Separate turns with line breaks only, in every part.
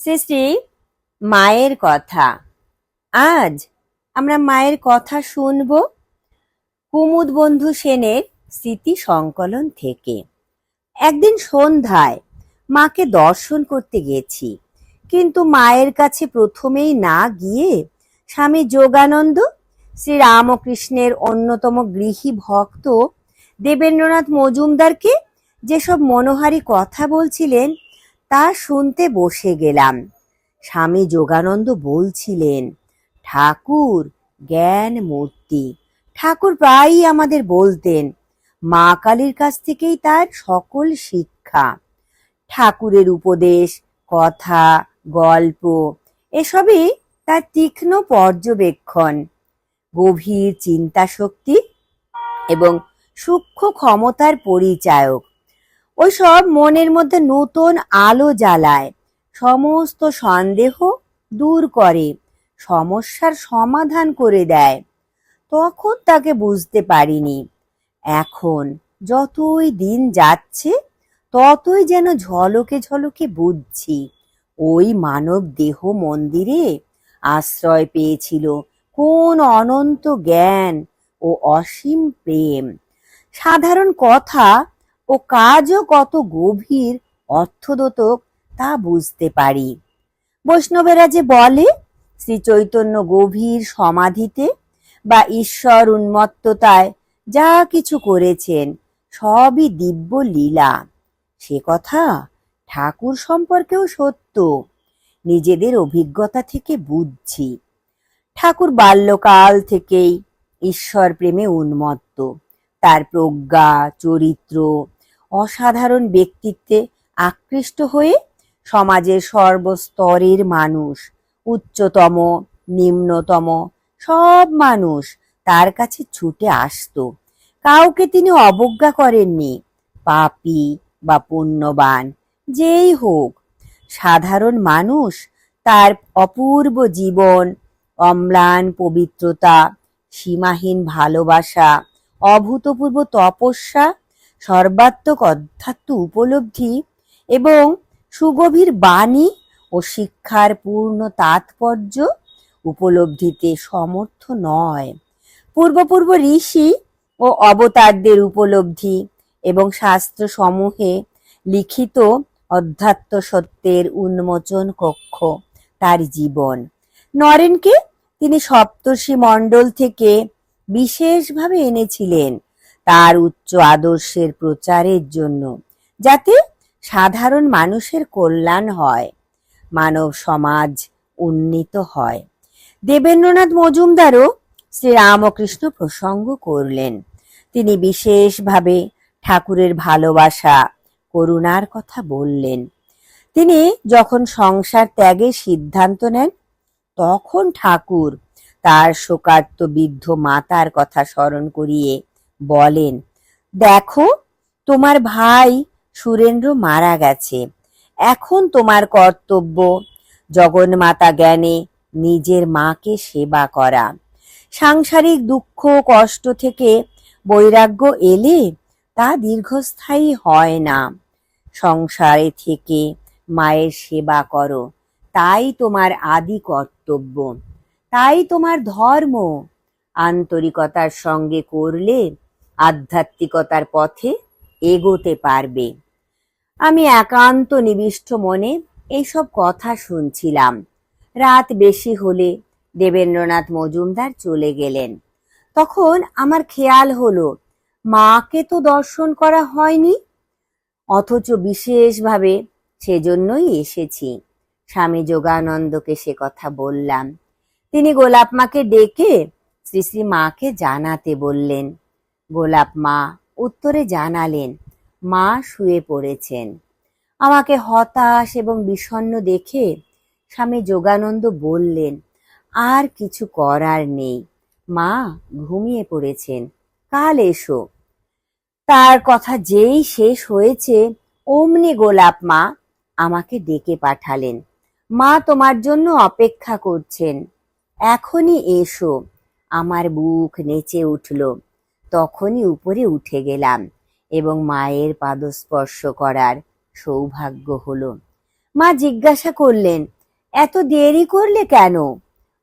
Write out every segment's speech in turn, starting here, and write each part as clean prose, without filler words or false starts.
শ্রী শ্রী মায়ের কথা। আজ আমরা মায়ের কথা শুনব কুমুদ বন্ধু সেনের স্মৃতি সংকলন থেকে। একদিন সন্ধ্যায় মাকে দর্শন করতে গেছি, কিন্তু মায়ের কাছে প্রথমেই না গিয়ে স্বামী যোগানন্দ, শ্রী রামকৃষ্ণের অন্যতম গৃহী ভক্ত দেবেন্দ্রনাথ মজুমদারকে যেসব মনোহারী কথা বলছিলেন তা শুনতে বসে গেলাম। স্বামী যোগানন্দ বলছিলেন, ঠাকুর জ্ঞান মূর্তি। ঠাকুর প্রায়ই আমাদের বলতেন মা কালীর কাছ থেকেই তার সকল শিক্ষা। ঠাকুরের উপদেশ, কথা, গল্প এসবই তার তীক্ষ্ণ পর্যবেক্ষণ, গভীর চিন্তা শক্তি এবং সূক্ষ্ম ক্ষমতার পরিচায়ক। ওইসব মনের মধ্যে নতুন আলো জ্বালায়, সমস্ত সন্দেহ দূর করে, সমস্যার সমাধান করে দেয়। তখন তাকে বুঝতে পারিনি। এখন যতই দিন যাচ্ছে ততই যেন ঝলকে ঝলকে বুঝছি ওই মানব দেহ মন্দিরে আশ্রয় পেয়েছিল কোন অনন্ত জ্ঞান ও অসীম প্রেম। সাধারণ কথা ও কাজও কত গভীর অর্থদোতক তা বুঝতে পারি। বৈষ্ণবেরা যে বলে শ্রী চৈতন্য গভীর সমাধিতে বা ঈশ্বর উন্মত্ততায় যা কিছু করেছেন সবই দিব্য লীলা, সে কথা ঠাকুর সম্পর্কেও সত্য। নিজেদের অভিজ্ঞতা থেকে বুঝছি ঠাকুর বাল্যকাল থেকেই ঈশ্বর প্রেমে উন্মত্ত। তার প্রজ্ঞা, চরিত্র, অসাধারণ ব্যক্তিত্বে আকৃষ্ট হয়ে সমাজের সর্বস্তরের মানুষ, উচ্চতম নিম্নতম সব মানুষ তার কাছে ছুটে আসত। কাউকে তিনি অবজ্ঞা করেননি, পাপী বা পুণ্যবান যেই হোক। সাধারণ মানুষ তার অপূর্ব জীবন, অম্লান পবিত্রতা, সীমাহীন ভালোবাসা, অভূতপূর্ব তপস্যা, সর্বাত্মক অধ্যাত্ম উপলব্ধি এবং সুগভীর বাণী ও শিক্ষার পূর্ণ তাৎপর্য উপলব্ধিতে সমর্থ নয়। পূর্ব ঋষি ও অবতারদের উপলব্ধি এবং শাস্ত্র সমূহে লিখিত অধ্যাত্ম সত্যের উন্মোচন কক্ষ তার জীবন। নরেনকে তিনি সপ্তর্ষি মণ্ডল থেকে বিশেষভাবে এনেছিলেন তার উচ্চ আদর্শের প্রচারের জন্য, যাতে সাধারণ মানুষের কল্যাণ হয়, মানব সমাজ উন্নীত হয়। দেবেন্দ্রনাথ মজুমদারও শ্রী রামকৃষ্ণ প্রসঙ্গ করলেন। তিনি বিশেষভাবে ঠাকুরের ভালোবাসা, করুণার কথা বললেন। তিনি যখন সংসার ত্যাগের সিদ্ধান্ত নেন তখন ঠাকুর তার শোকার্ত বৃদ্ধ মাতার কথা স্মরণ করিয়ে বলেন, দেখো তোমার ভাই সুরেন্দ্র মারা গেছে, এখন তোমার কর্তব্য জগন্মাতা জ্ঞানে নিজের মাকে সেবা করা। সাংসারিক দুঃখ কষ্ট থেকে বৈরাগ্য এলে তা দীর্ঘস্থায়ী হয় না। সংসারে থেকে মায়ের সেবা করো, তাই তোমার আদি কর্তব্য, তাই তোমার ধর্ম। আন্তরিকতার সঙ্গে করলে আধ্যাত্মিকতার পথে এগোতে পারবে। আমি একান্ত নিবিষ্ট মনে এইসব কথা শুনছিলাম। রাত বেশি হলে দেবেন্দ্রনাথ মজুমদার চলে গেলেন। তখন আমার খেয়াল হলো মাকে তো দর্শন করা হয়নি, অথচ বিশেষভাবে সেজন্যই এসেছি। স্বামী যোগানন্দকে সে কথা বললাম। তিনি গোলাপ মাকে ডেকে শ্রী শ্রী মাকে জানাতে বললেন। গোলাপ মা উত্তরে জানালেন মা শুয়ে পড়েছেন। আমাকে হতাশ এবং বিষণ্ণ দেখে স্বামী যোগানন্দ বললেন, আর কিছু করার নেই, মা ঘুমিয়ে পড়েছেন, কাল এসো। তার কথা যেই শেষ হয়েছে অমনি গোলাপ মা আমাকে ডেকে পাঠালেন, মা তোমার জন্য অপেক্ষা করছেন, এখনই এসো। আমার বুক নেচে উঠল। তখনই উপরে উঠে গেলাম এবং মায়ের পাদস্পর্শ করার সৌভাগ্য হলো। মা জিজ্ঞাসা করলেন, এত দেরি করলে কেন?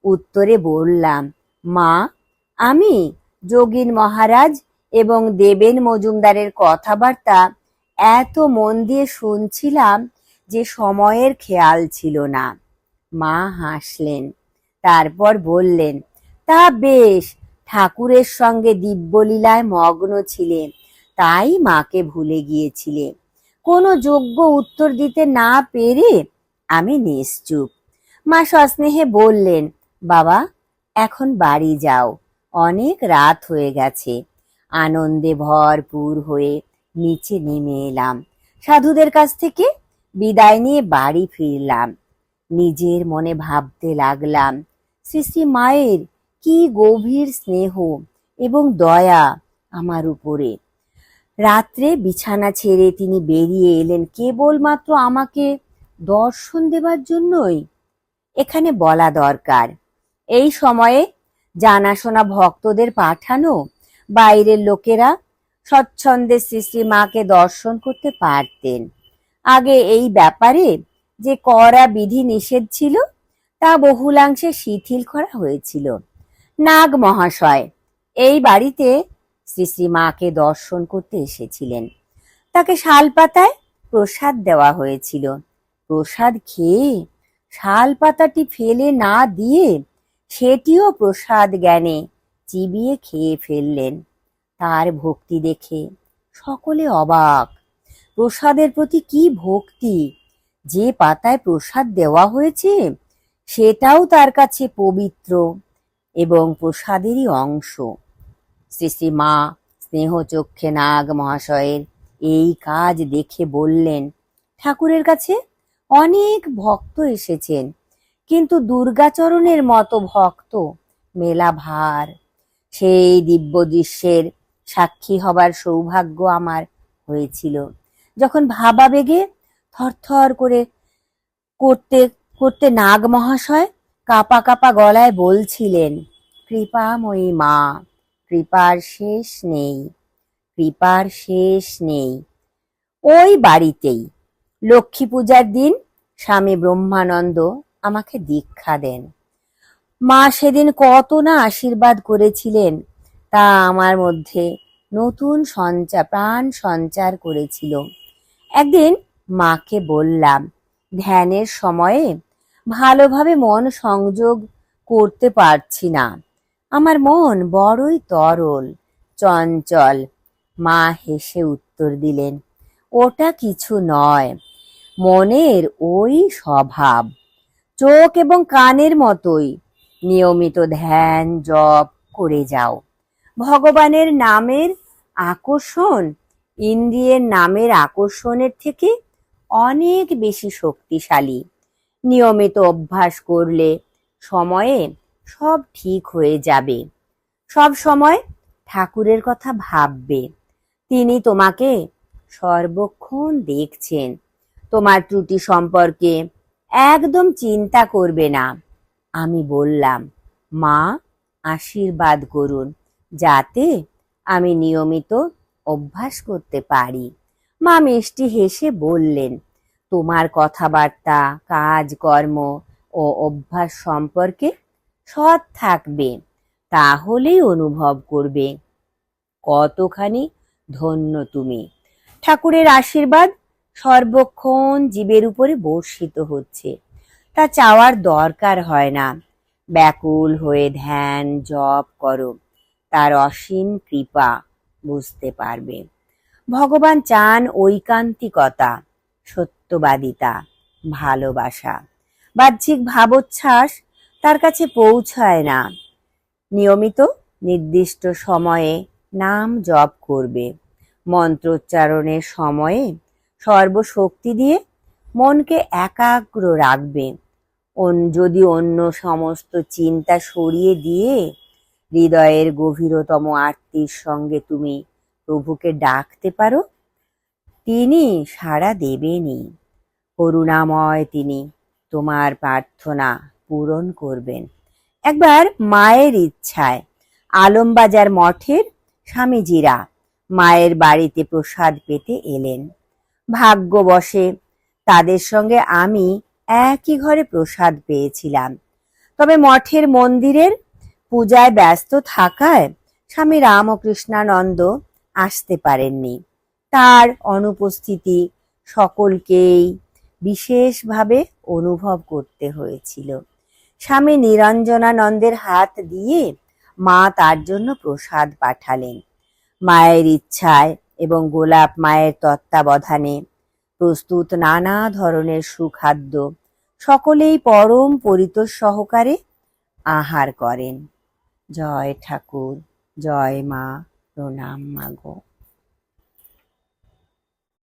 উত্তরে বললাম, মা, আমি যোগীন মহারাজ এবং দেবেন মজুমদারের কথাবার্তা এত মন দিয়ে শুনছিলাম যে সময়ের খেয়াল ছিল না। মা হাসলেন, তারপর বললেন, তা বেশ, ঠাকুরের সঙ্গে দিব্যলীলায় মগ্ন ছিলে, তাই মাকে ভুলে গিয়েছিলে। কোনো যোগ্য উত্তর দিতে না পেরে আমি নিশ্চুপ। মা সস্নেহে বললেন, বাবা, এখন বাড়ি যাও, অনেক রাত হয়ে গেছে। আনন্দে ভরপুর হয়ে নিচে নেমে এলাম। সাধুদের কাছ থেকে বিদায় নিয়ে বাড়ি ফিরলাম। নিজের মনে ভাবতে লাগলাম, শ্রী শ্রী মায়ের কি গভীর স্নেহ এবং দয়া আমার উপরে। রাত্রে বিছানা ছেড়ে তিনি বেরিয়ে এলেন কেবলমাত্র আমাকে দর্শন দেবার জন্যই। এখানে বলা দরকার, এই সময়ে জানাশোনা ভক্তদের পাঠানো বাইরের লোকেরা স্বচ্ছন্দে শ্রী শ্রী মাকে দর্শন করতে পারতেন। আগে এই ব্যাপারে যে কড়া বিধি নিষেধ ছিল তা বহুলাংশে শিথিল করা হয়েছিল। নাগ মহাশয় এই বাড়িতে শ্রী শ্রী মাকে দর্শন করতে এসেছিলেন। তাকে শালপাতায় প্রসাদ দেওয়া হয়েছিল। প্রসাদ খেয়ে শালপাতাটি ফেলে না দিয়ে সেটিও প্রসাদ জ্ঞানে চিবিয়ে খেয়ে ফেললেন। তার ভক্তি দেখে সকলে অবাক। প্রসাদের প্রতি কি ভক্তি! যে পাতায় প্রসাদ দেওয়া হয়েছে সেটাও তার কাছে পবিত্র এবং প্রসাদেরই অংশ। শ্রী শ্রী মা স্নেহচক্ষে নাগ মহাশয়ের এই কাজ দেখে বললেন, ঠাকুরের কাছে অনেক ভক্ত এসেছেন, কিন্তু দুর্গাচরণের মতো ভক্ত মেলা ভার। সেই দিব্য দৃশ্যের সাক্ষী হবার সৌভাগ্য আমার হয়েছিল, যখন ভাবাবেগে থরথর করে করতে করতে নাগ মহাশয় কাঁপা কাঁপা গলায় বলছিলেন, কৃপাময়ী মা, কৃপার শেষ নেই, কৃপার শেষ নেই। ওই বাড়িতেই লক্ষ্মী পূজার দিন স্বামী ব্রহ্মানন্দ আমাকে দীক্ষা দেন। মা সেদিন কত না আশীর্বাদ করেছিলেন, তা আমার মধ্যে নতুন প্রাণ সঞ্চার করেছিল। একদিন মাকে বললাম, ধ্যানের সময়ে ভালোভাবে মন সংযোগ করতে পারছি না, আমার মন বড়ই তরল, চঞ্চল। মা হেসে উত্তর দিলেন, ওটা কিছু নয়, মনের ওই স্বভাব। চোখ এবং কানের মতোই নিয়মিত ধ্যান জপ করে যাও। ভগবানের নামের আকর্ষণ ইন্দ্রিয়ের নামের আকর্ষণের থেকে অনেক বেশি শক্তিশালী। নিয়মিত অভ্যাস করলে সময়ে সব ঠিক হয়ে যাবে। সব সময় ঠাকুরের কথা ভাববে, তিনি তোমাকে সর্বক্ষণ দেখছেন। তোমার ত্রুটি সম্পর্কে একদম চিন্তা করবে না। আমি বললাম, মা, আশীর্বাদ করুন যাতে আমি নিয়মিত অভ্যাস করতে পারি। মা মিষ্টি হেসে বললেন, তোমার কথাবার্তা, কাজকর্ম ও অভ্যাস সম্পর্কে সৎ থাকবে, তাহলেই অনুভব করবে কতখানি ধন্য তুমি। ঠাকুরের আশীর্বাদ সর্বক্ষণ জীবের উপরে বর্ষিত হচ্ছে, তা চাওয়ার দরকার হয় না। ব্যাকুল হয়ে ধ্যান জপ করো, তার অসীম কৃপা বুঝতে পারবে। ভগবান চান ঐকান্তিকতা, সত্যবাদিতা, ভালোবাসা। বাহ্যিক ভাবোচ্ছ্বাস তার কাছে পৌঁছায় না। নিয়মিত নির্দিষ্ট সময়ে নাম জপ করবে। মন্ত্রোচ্চারণের সময়ে সর্বশক্তি দিয়ে মনকে একাগ্র রাখবে। যদি অন্য সমস্ত চিন্তা সরিয়ে দিয়ে হৃদয়ের গভীরতম আর্তির সঙ্গে তুমি প্রভুকে ডাকতে পারো, তিনি সাড়া দেবেনই। করুণাময় তিনি তোমার প্রার্থনা পূরণ করবেন। একবার মায়ের ইচ্ছায় আলমবাজার মঠের স্বামীজিরা মায়ের বাড়িতে প্রসাদ পেতে এলেন। ভাগ্যবশে তাদের সঙ্গে আমি একই ঘরে প্রসাদ পেয়েছিলাম। তবে মঠের মন্দিরের পূজায় ব্যস্ত থাকায় স্বামী রামকৃষ্ণানন্দ আসতে পারেননি। তার অনুপস্থিতি সকলকেই বিশেষভাবে অনুভব করতে হয়েছিল। স্বামী নিরঞ্জনানন্দের হাত দিয়ে মা তার জন্য প্রসাদ পাঠালেন। মায়ের ইচ্ছায় এবং গোলাপ মায়ের তত্ত্বাবধানে প্রস্তুত নানা ধরনের সুখাদ্য সকলেই পরম পরিতোষ সহকারে আহার করেন। জয় ঠাকুর, জয় মা, প্রণাম মাগো।